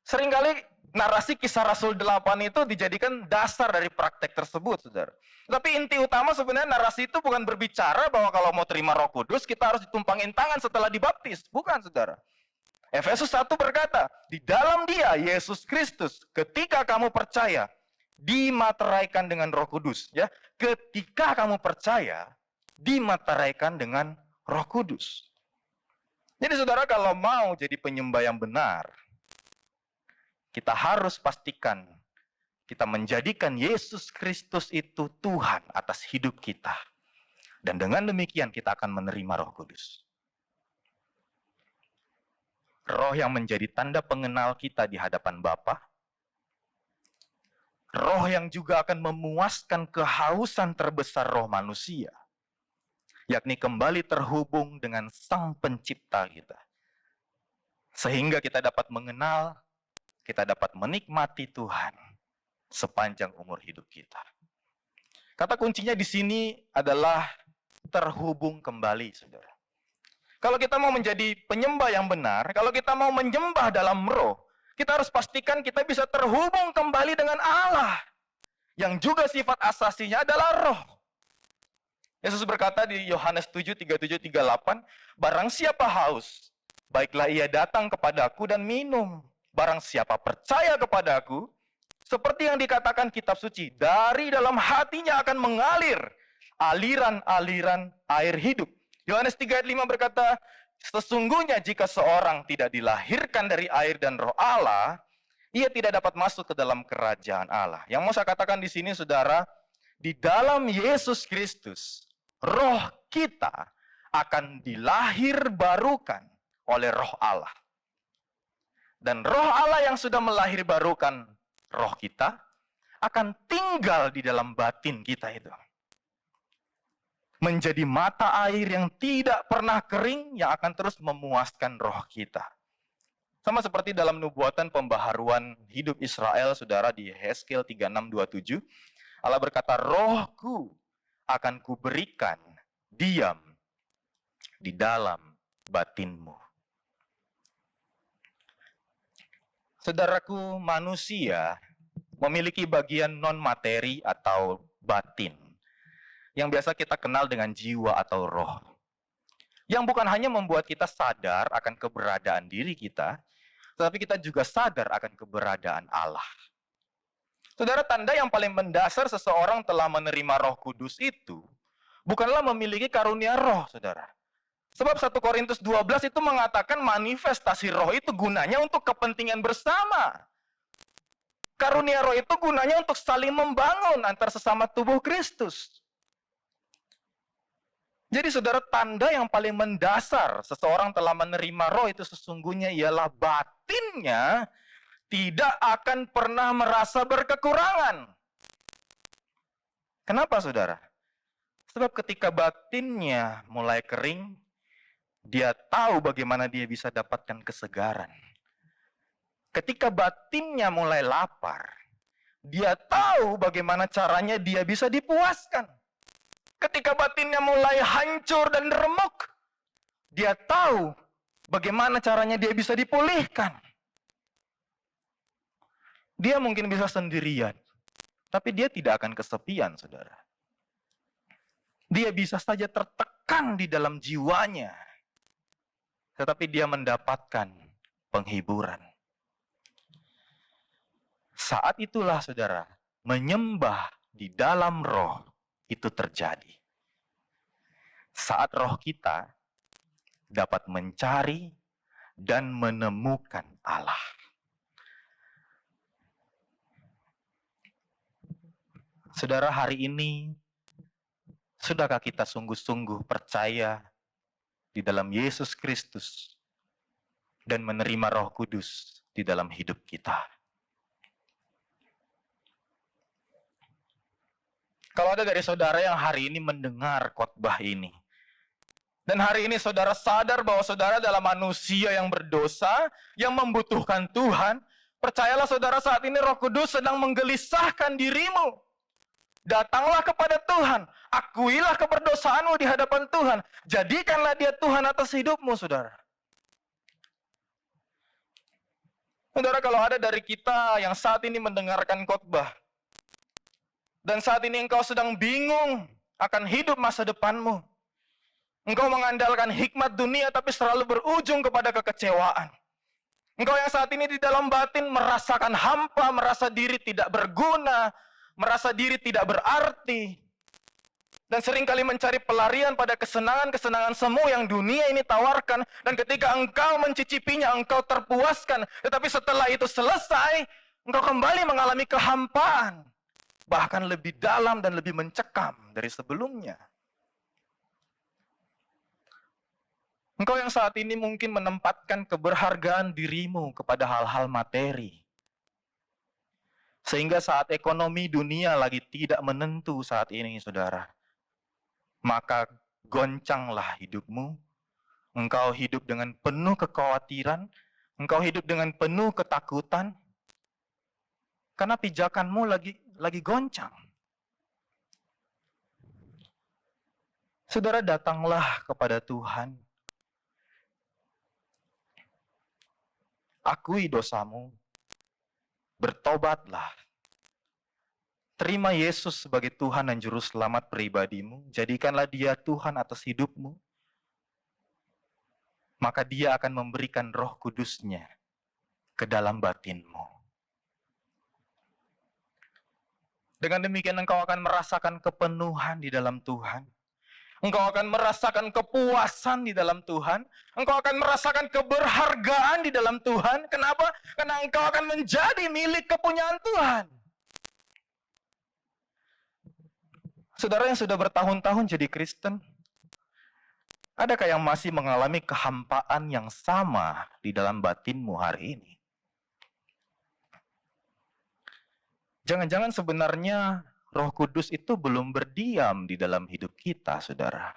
Seringkali narasi Kisah Rasul 8 itu dijadikan dasar dari praktek tersebut, saudara. Tapi inti utama sebenarnya narasi itu bukan berbicara bahwa kalau mau terima Roh Kudus, kita harus ditumpangin tangan setelah dibaptis. Bukan, saudara. Efesus 1 berkata, di dalam Dia, Yesus Kristus, ketika kamu percaya, dimateraikan dengan Roh Kudus. Ya, ketika kamu percaya, dimateraikan dengan Roh Kudus. Jadi saudara, kalau mau jadi penyembah yang benar, kita harus pastikan kita menjadikan Yesus Kristus itu Tuhan atas hidup kita. Dan dengan demikian kita akan menerima Roh Kudus. Roh yang menjadi tanda pengenal kita di hadapan Bapa. Roh yang juga akan memuaskan kehausan terbesar roh manusia. Yakni kembali terhubung dengan Sang Pencipta kita. Sehingga kita dapat mengenal, kita dapat menikmati Tuhan sepanjang umur hidup kita. Kata kuncinya di sini adalah terhubung kembali, saudara. Kalau kita mau menjadi penyembah yang benar, kalau kita mau menyembah dalam roh, kita harus pastikan kita bisa terhubung kembali dengan Allah, yang juga sifat asasinya adalah roh. Yesus berkata di Yohanes 7, 37, 38, barang siapa haus, baiklah ia datang kepadaku dan minum. Barang siapa percaya kepadaku, seperti yang dikatakan kitab suci, dari dalam hatinya akan mengalir aliran-aliran air hidup. Yohanes 3 ayat 5 berkata, sesungguhnya jika seorang tidak dilahirkan dari air dan roh Allah, ia tidak dapat masuk ke dalam kerajaan Allah. Yang mau saya katakan di sini, saudara, di dalam Yesus Kristus, roh kita akan dilahirbarukan oleh roh Allah. Dan roh Allah yang sudah melahirbarukan roh kita akan tinggal di dalam batin kita itu. menjadi mata air yang tidak pernah kering, yang akan terus memuaskan roh kita. Sama seperti dalam nubuatan pembaharuan hidup Israel, saudara, di Yehezkiel 36:27, Allah berkata, rohku akan kuberikan diam di dalam batinmu. Saudaraku, manusia memiliki bagian non-materi atau batin, yang biasa kita kenal dengan jiwa atau roh. Yang bukan hanya membuat kita sadar akan keberadaan diri kita, tetapi kita juga sadar akan keberadaan Allah. Saudara, tanda yang paling mendasar seseorang telah menerima Roh Kudus itu bukanlah memiliki karunia roh, saudara. Sebab 1 Korintus 12 itu mengatakan manifestasi roh itu gunanya untuk kepentingan bersama. Karunia roh itu gunanya untuk saling membangun antar sesama tubuh Kristus. Jadi saudara, tanda yang paling mendasar seseorang telah menerima roh itu sesungguhnya ialah batinnya tidak akan pernah merasa berkekurangan. Kenapa saudara? Sebab ketika batinnya mulai kering, dia tahu bagaimana dia bisa dapatkan kesegaran. Ketika batinnya mulai lapar, dia tahu bagaimana caranya dia bisa dipuaskan. Ketika batinnya mulai hancur dan remuk, dia tahu bagaimana caranya dia bisa dipulihkan. Dia mungkin bisa sendirian, tapi dia tidak akan kesepian, saudara. Dia bisa saja tertekan di dalam jiwanya, tetapi dia mendapatkan penghiburan. Saat itulah, saudara, menyembah di dalam roh itu terjadi. Saat roh kita dapat mencari dan menemukan Allah. Saudara, hari ini, sudahkah kita sungguh-sungguh percaya di dalam Yesus Kristus dan menerima Roh Kudus di dalam hidup kita? Kalau ada dari saudara yang hari ini mendengar khotbah ini, dan hari ini saudara sadar bahwa saudara adalah manusia yang berdosa, yang membutuhkan Tuhan, percayalah saudara, saat ini Roh Kudus sedang menggelisahkan dirimu. Datanglah kepada Tuhan, akuilah keberdosaanmu di hadapan Tuhan, jadikanlah dia Tuhan atas hidupmu, saudara. Saudara, kalau ada dari kita yang saat ini mendengarkan khotbah, dan saat ini engkau sedang bingung akan hidup masa depanmu, engkau mengandalkan hikmat dunia tapi selalu berujung kepada kekecewaan. Engkau yang saat ini di dalam batin merasakan hampa, merasa diri tidak berguna, merasa diri tidak berarti, dan seringkali mencari pelarian pada kesenangan-kesenangan semu yang dunia ini tawarkan, dan ketika engkau mencicipinya, engkau terpuaskan, tetapi setelah itu selesai, engkau kembali mengalami kehampaan, bahkan lebih dalam dan lebih mencekam dari sebelumnya. Engkau yang saat ini mungkin menempatkan keberhargaan dirimu kepada hal-hal materi, sehingga saat ekonomi dunia lagi tidak menentu saat ini, saudara, maka goncanglah hidupmu. Engkau hidup dengan penuh kekhawatiran, engkau hidup dengan penuh ketakutan, karena pijakanmu lagi goncang. Saudara, datanglah kepada Tuhan. Akui dosamu. Bertobatlah. Terima Yesus sebagai Tuhan dan Juru Selamat pribadimu. Jadikanlah dia Tuhan atas hidupmu. Maka dia akan memberikan Roh Kudus-Nya ke dalam batinmu. Dengan demikian engkau akan merasakan kepenuhan di dalam Tuhan. Engkau akan merasakan kepuasan di dalam Tuhan. Engkau akan merasakan keberhargaan di dalam Tuhan. Kenapa? Karena engkau akan menjadi milik kepunyaan Tuhan. Saudara yang sudah bertahun-tahun jadi Kristen, adakah yang masih mengalami kehampaan yang sama di dalam batinmu hari ini? Jangan-jangan sebenarnya Roh Kudus itu belum berdiam di dalam hidup kita, saudara.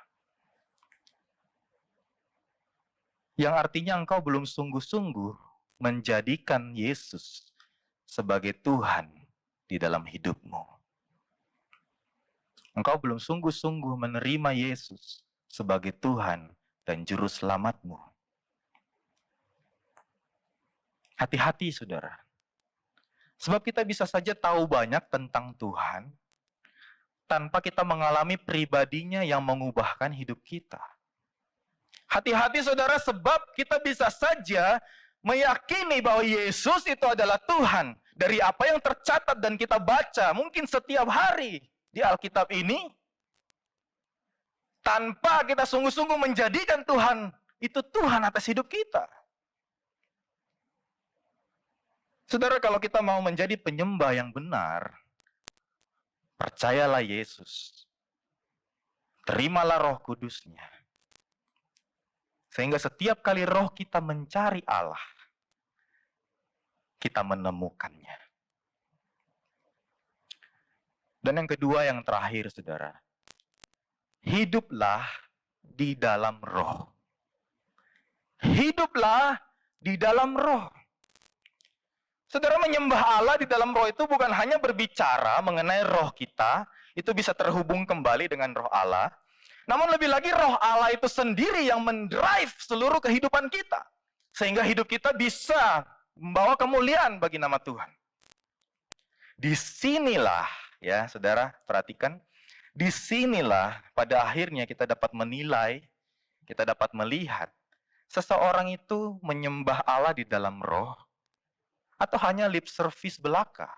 Yang artinya engkau belum sungguh-sungguh menjadikan Yesus sebagai Tuhan di dalam hidupmu. Engkau belum sungguh-sungguh menerima Yesus sebagai Tuhan dan Juru Selamatmu. Hati-hati, saudara. Sebab kita bisa saja tahu banyak tentang Tuhan tanpa kita mengalami pribadinya yang mengubahkan hidup kita. Hati-hati, saudara, sebab kita bisa saja meyakini bahwa Yesus itu adalah Tuhan dari apa yang tercatat dan kita baca mungkin setiap hari di Alkitab ini, tanpa kita sungguh-sungguh menjadikan Tuhan itu Tuhan atas hidup kita. Saudara, kalau kita mau menjadi penyembah yang benar, percayalah Yesus. Terimalah Roh Kudus-Nya. Sehingga setiap kali roh kita mencari Allah, kita menemukannya. Dan yang kedua, yang terakhir, saudara. Hiduplah di dalam roh. Hiduplah di dalam roh. Saudara, menyembah Allah di dalam roh itu bukan hanya berbicara mengenai roh kita, itu bisa terhubung kembali dengan roh Allah. Namun lebih lagi roh Allah itu sendiri yang mendrive seluruh kehidupan kita. Sehingga hidup kita bisa membawa kemuliaan bagi nama Tuhan. Disinilah, ya saudara, perhatikan. Disinilah pada akhirnya kita dapat menilai, kita dapat melihat seseorang itu menyembah Allah di dalam roh atau hanya lip service belaka.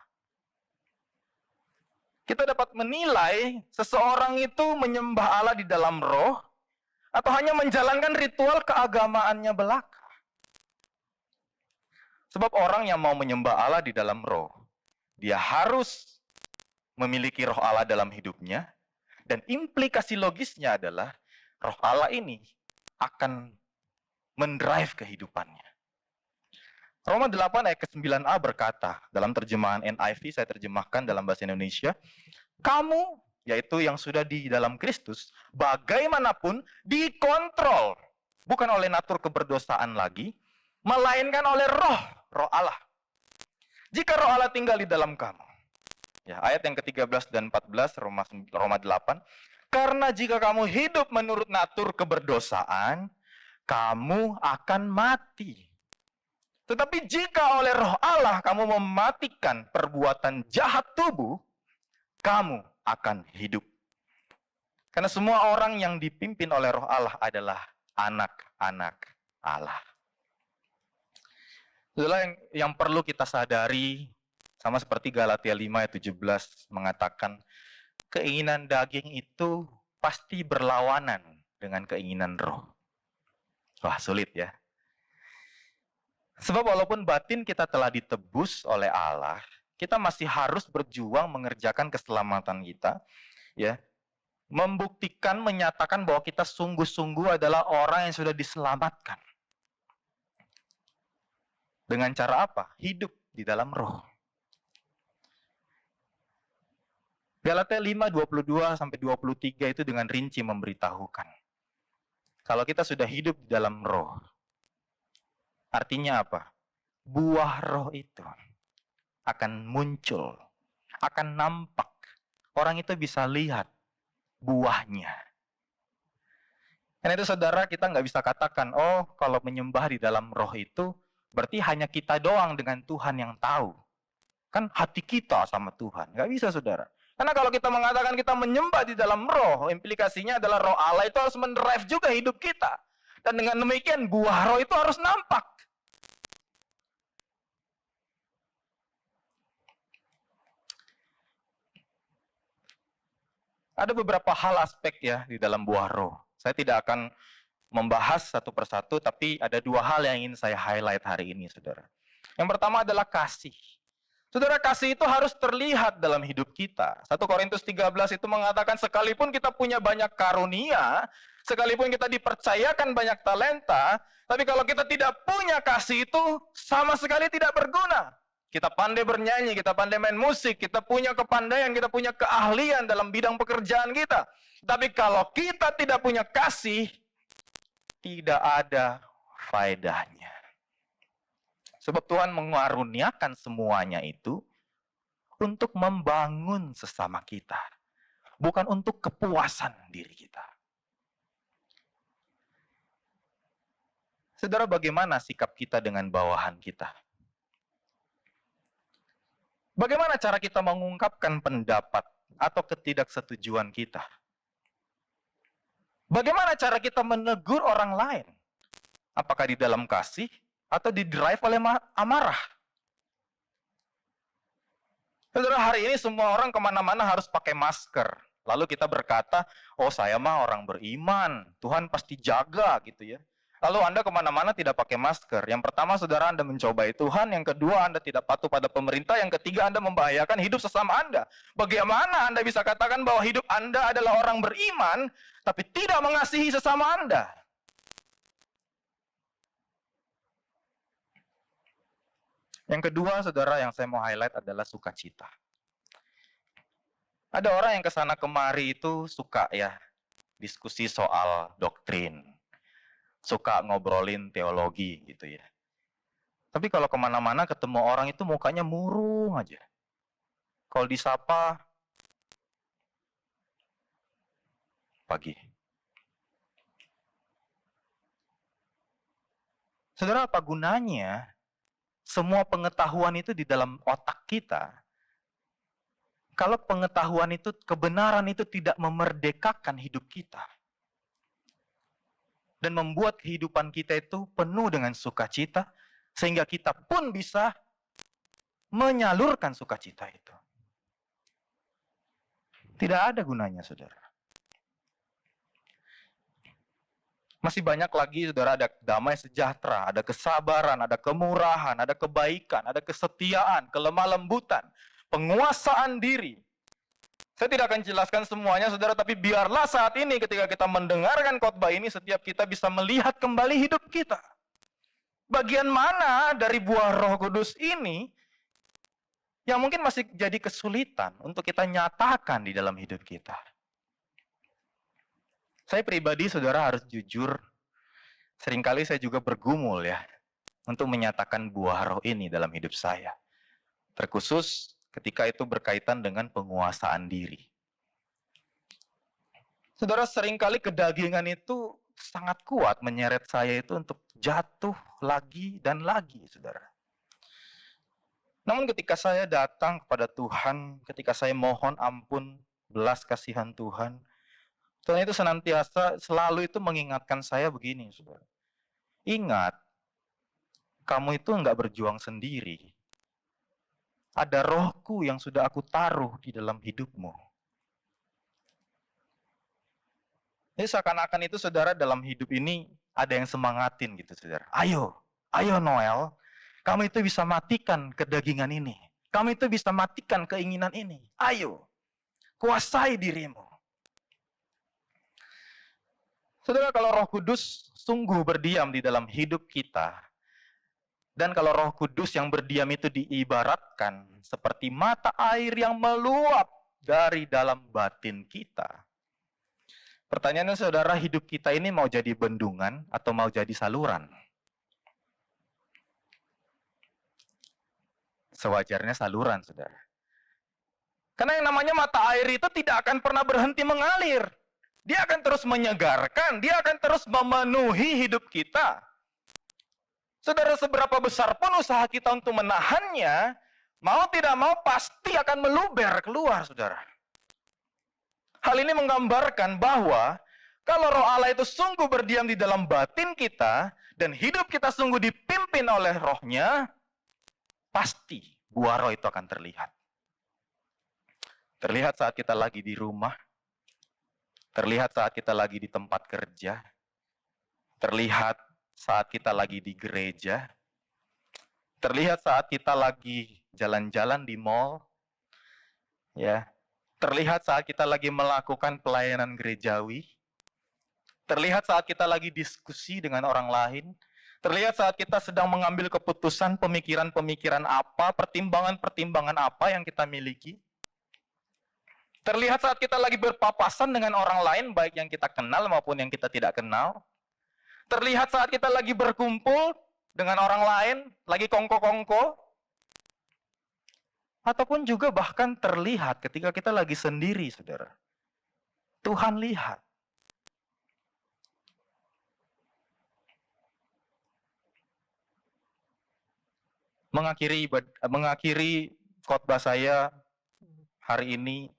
Kita dapat menilai seseorang itu menyembah Allah di dalam roh atau hanya menjalankan ritual keagamaannya belaka. Sebab orang yang mau menyembah Allah di dalam roh, dia harus memiliki roh Allah dalam hidupnya, dan implikasi logisnya adalah roh Allah ini akan mendrive kehidupannya. Roma 8 ayat ke-9a berkata, dalam terjemahan NIV saya terjemahkan dalam bahasa Indonesia, kamu, yaitu yang sudah di dalam Kristus, bagaimanapun dikontrol, bukan oleh natur keberdosaan lagi, melainkan oleh roh Allah. Jika roh Allah tinggal di dalam kamu. Ya, ayat yang ke-13 dan 14 Roma 8, karena jika kamu hidup menurut natur keberdosaan, kamu akan mati. Tetapi jika oleh roh Allah kamu mematikan perbuatan jahat tubuh, kamu akan hidup. Karena semua orang yang dipimpin oleh roh Allah adalah anak-anak Allah. Itulah yang perlu kita sadari, sama seperti Galatia 5 ayat 17 mengatakan, keinginan daging itu pasti berlawanan dengan keinginan roh. Wah, sulit ya. Sebab walaupun batin kita telah ditebus oleh Allah, kita masih harus berjuang mengerjakan keselamatan kita, ya. Membuktikan, menyatakan bahwa kita sungguh-sungguh adalah orang yang sudah diselamatkan. Dengan cara apa? Hidup di dalam roh. Galatia 5, 22 sampai 23 itu dengan rinci memberitahukan. Kalau kita sudah hidup di dalam roh, artinya apa? Buah roh itu akan muncul, akan nampak. Orang itu bisa lihat buahnya. Karena itu saudara, kita nggak bisa katakan, oh kalau menyembah di dalam roh itu, berarti hanya kita doang dengan Tuhan yang tahu. Kan hati kita sama Tuhan. Nggak bisa saudara. Karena kalau kita mengatakan kita menyembah di dalam roh, implikasinya adalah roh Allah itu harus mendrive juga hidup kita. Dan dengan demikian buah roh itu harus nampak. Ada beberapa hal aspek ya di dalam buah roh. Saya tidak akan membahas satu persatu, tapi ada dua hal yang ingin saya highlight hari ini, saudara. Yang pertama adalah kasih. Saudara, kasih itu harus terlihat dalam hidup kita. 1 Korintus 13 itu mengatakan sekalipun kita punya banyak karunia, sekalipun kita dipercayakan banyak talenta, tapi kalau kita tidak punya kasih itu sama sekali tidak berguna. kita pandai bernyanyi, kita pandai main musik, kita punya kepandaian, kita punya keahlian dalam bidang pekerjaan kita. Tapi kalau kita tidak punya kasih, tidak ada faedahnya. Sebab Tuhan mengaruniakan semuanya itu untuk membangun sesama kita, bukan untuk kepuasan diri kita. Saudara, bagaimana sikap kita dengan bawahan kita? Bagaimana cara kita mengungkapkan pendapat atau ketidaksetujuan kita? Bagaimana cara kita menegur orang lain? Apakah di dalam kasih atau di-drive oleh amarah? Saudara, hari ini semua orang kemana-mana harus pakai masker. Lalu kita berkata, oh saya mah orang beriman, Tuhan pasti jaga gitu ya. Lalu Anda kemana-mana tidak pakai masker. Yang pertama, saudara, Anda mencobai Tuhan. Yang kedua, Anda tidak patuh pada pemerintah. Yang ketiga, Anda membahayakan hidup sesama Anda. Bagaimana Anda bisa katakan bahwa hidup Anda adalah orang beriman, tapi tidak mengasihi sesama Anda? Yang kedua, saudara, yang saya mau highlight adalah sukacita. Ada orang yang kesana kemari itu suka ya diskusi soal doktrin, suka ngobrolin teologi gitu ya. Tapi kalau kemana-mana ketemu orang itu mukanya murung aja. Kalau disapa, pagi. Saudara, apa gunanya semua pengetahuan itu di dalam otak kita, kalau pengetahuan itu, kebenaran itu tidak memerdekakan hidup kita dan membuat kehidupan kita itu penuh dengan sukacita, sehingga kita pun bisa menyalurkan sukacita itu. Tidak ada gunanya, saudara. Masih banyak lagi, saudara, ada damai sejahtera, ada kesabaran, ada kemurahan, ada kebaikan, ada kesetiaan, kelemah lembutan, penguasaan diri. Saya tidak akan jelaskan semuanya, saudara, tapi biarlah saat ini ketika kita mendengarkan khotbah ini, setiap kita bisa melihat kembali hidup kita. Bagian mana dari buah Roh Kudus ini yang mungkin masih jadi kesulitan untuk kita nyatakan di dalam hidup kita. Saya pribadi, saudara, harus jujur, seringkali saya juga bergumul ya, untuk menyatakan buah roh ini dalam hidup saya. Terkhusus ketika itu berkaitan dengan penguasaan diri. Saudara, seringkali kedagingan itu sangat kuat menyeret saya itu untuk jatuh lagi dan lagi, saudara. Namun ketika saya datang kepada Tuhan, ketika saya mohon ampun, belas kasihan Tuhan, Tuhan itu senantiasa selalu itu mengingatkan saya begini, saudara. Ingat, kamu itu enggak berjuang sendiri. Ada rohku yang sudah aku taruh di dalam hidupmu. Jadi seakan-akan itu, saudara, dalam hidup ini ada yang semangatin gitu, saudara. Ayo Noel, kamu itu bisa matikan kedagingan ini. Kamu itu bisa matikan keinginan ini. Ayo, kuasai dirimu. Saudara, kalau Roh Kudus sungguh berdiam di dalam hidup kita, dan kalau Roh Kudus yang berdiam itu diibaratkan seperti mata air yang meluap dari dalam batin kita. Pertanyaannya, saudara, hidup kita ini mau jadi bendungan atau mau jadi saluran? Sewajarnya saluran, saudara. Karena yang namanya mata air itu tidak akan pernah berhenti mengalir. Dia akan terus menyegarkan, dia akan terus memenuhi hidup kita. Saudara, seberapa besar pun usaha kita untuk menahannya, mau tidak mau pasti akan meluber keluar, saudara. Hal ini menggambarkan bahwa kalau Roh Allah itu sungguh berdiam di dalam batin kita, dan hidup kita sungguh dipimpin oleh Roh-Nya, pasti buah Roh itu akan terlihat. Terlihat saat kita lagi di rumah, terlihat saat kita lagi di tempat kerja, terlihat saat kita lagi di gereja, terlihat saat kita lagi jalan-jalan di mall, ya, terlihat saat kita lagi melakukan pelayanan gerejawi, terlihat saat kita lagi diskusi dengan orang lain, Terlihat saat kita sedang mengambil keputusan, pemikiran-pemikiran apa, pertimbangan-pertimbangan apa yang kita miliki. Terlihat saat kita lagi berpapasan dengan orang lain, baik yang kita kenal maupun yang kita tidak kenal. Terlihat saat kita lagi berkumpul dengan orang lain, lagi kongko-kongko. Ataupun juga bahkan terlihat ketika kita lagi sendiri, saudara. Tuhan lihat. Mengakhiri khotbah saya hari ini,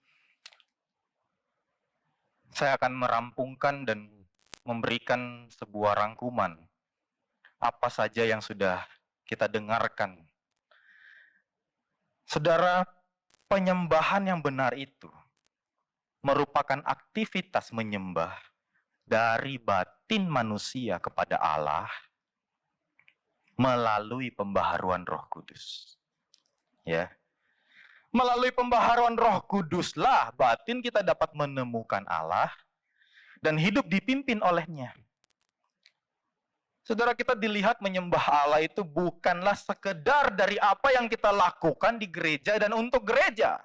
saya akan merampungkan dan memberikan sebuah rangkuman apa saja yang sudah kita dengarkan. Saudara, penyembahan yang benar itu merupakan aktivitas menyembah dari batin manusia kepada Allah melalui pembaharuan Roh Kudus. Ya. Melalui pembaharuan Roh Kuduslah batin kita dapat menemukan Allah dan hidup dipimpin olehnya. Saudara, kita dilihat menyembah Allah itu bukanlah sekedar dari apa yang kita lakukan di gereja dan untuk gereja.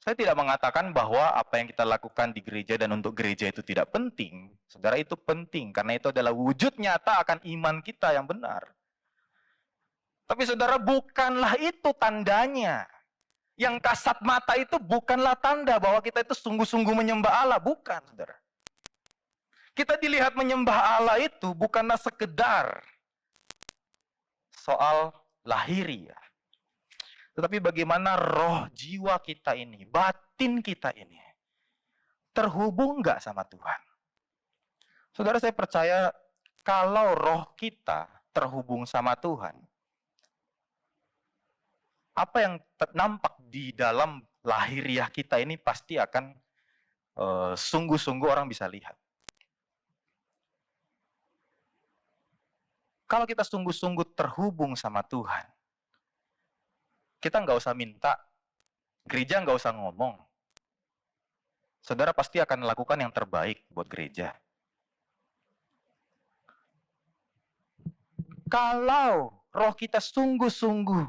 Saya tidak mengatakan bahwa apa yang kita lakukan di gereja dan untuk gereja itu tidak penting. Saudara, itu penting karena itu adalah wujud nyata akan iman kita yang benar. Tapi saudara, bukanlah itu tandanya. Yang kasat mata itu bukanlah tanda bahwa kita itu sungguh-sungguh menyembah Allah. Bukan, saudara. Kita dilihat menyembah Allah itu bukanlah sekedar soal lahiriah. Tetapi bagaimana roh jiwa kita ini, batin kita ini, terhubung nggak sama Tuhan? Saudara, saya percaya kalau roh kita terhubung sama Tuhan, apa yang nampak di dalam lahiriah kita ini pasti akan sungguh-sungguh orang bisa lihat. Kalau kita sungguh-sungguh terhubung sama Tuhan, kita nggak usah minta, gereja nggak usah ngomong. Saudara pasti akan melakukan yang terbaik buat gereja. Kalau roh kita sungguh-sungguh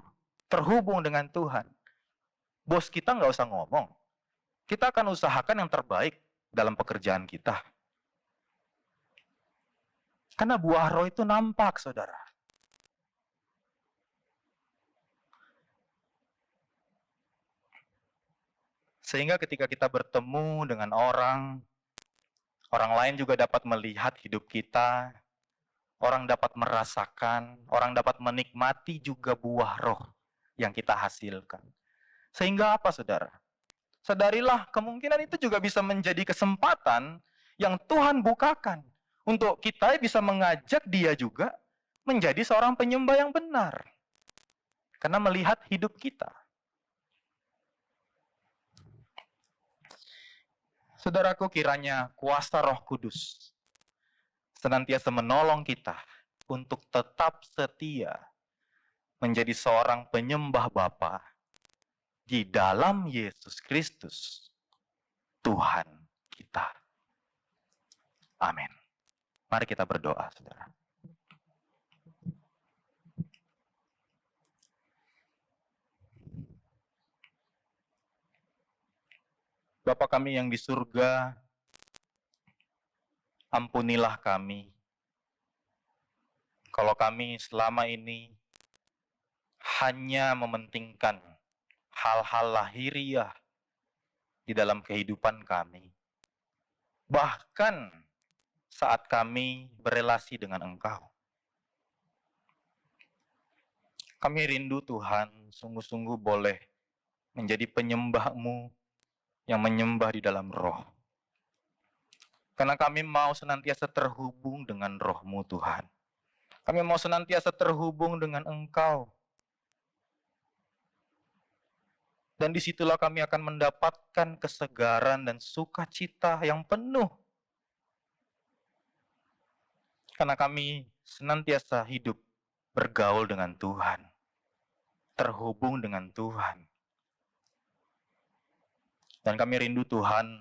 terhubung dengan Tuhan, bos kita nggak usah ngomong. Kita akan usahakan yang terbaik dalam pekerjaan kita. Karena buah roh itu nampak, saudara. Sehingga ketika kita bertemu dengan orang lain juga dapat melihat hidup kita, orang dapat merasakan, orang dapat menikmati juga buah roh yang kita hasilkan. Sehingga apa, saudara? Sadarilah, kemungkinan itu juga bisa menjadi kesempatan yang Tuhan bukakan untuk kita bisa mengajak dia juga menjadi seorang penyembah yang benar. Karena melihat hidup kita. Saudaraku, kiranya kuasa Roh Kudus senantiasa menolong kita untuk tetap setia menjadi seorang penyembah Bapa di dalam Yesus Kristus, Tuhan kita. Amin. Mari kita berdoa, saudara. Bapa kami yang di surga, ampunilah kami kalau kami selama ini hanya mementingkan hal-hal lahiriah di dalam kehidupan kami. Bahkan saat kami berelasi dengan Engkau. Kami rindu Tuhan, sungguh-sungguh boleh menjadi penyembah-Mu yang menyembah di dalam roh. Karena kami mau senantiasa terhubung dengan roh-Mu Tuhan. Kami mau senantiasa terhubung dengan Engkau. Dan disitulah kami akan mendapatkan kesegaran dan sukacita yang penuh. Karena kami senantiasa hidup bergaul dengan Tuhan. Terhubung dengan Tuhan. Dan kami rindu Tuhan,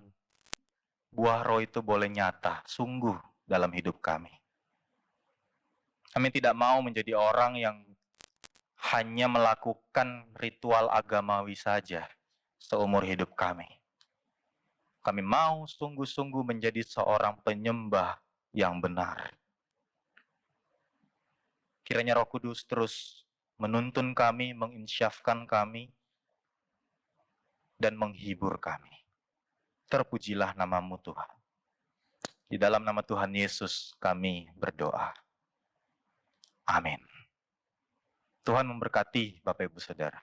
buah roh itu boleh nyata, sungguh dalam hidup kami. Kami tidak mau menjadi orang yang hanya melakukan ritual agamawi saja seumur hidup kami. Kami mau sungguh-sungguh menjadi seorang penyembah yang benar. Kiranya Roh Kudus terus menuntun kami, menginsyafkan kami, dan menghibur kami. Terpujilah namamu Tuhan. Di dalam nama Tuhan Yesus kami berdoa. Amin. Tuhan memberkati Bapak Ibu Saudara.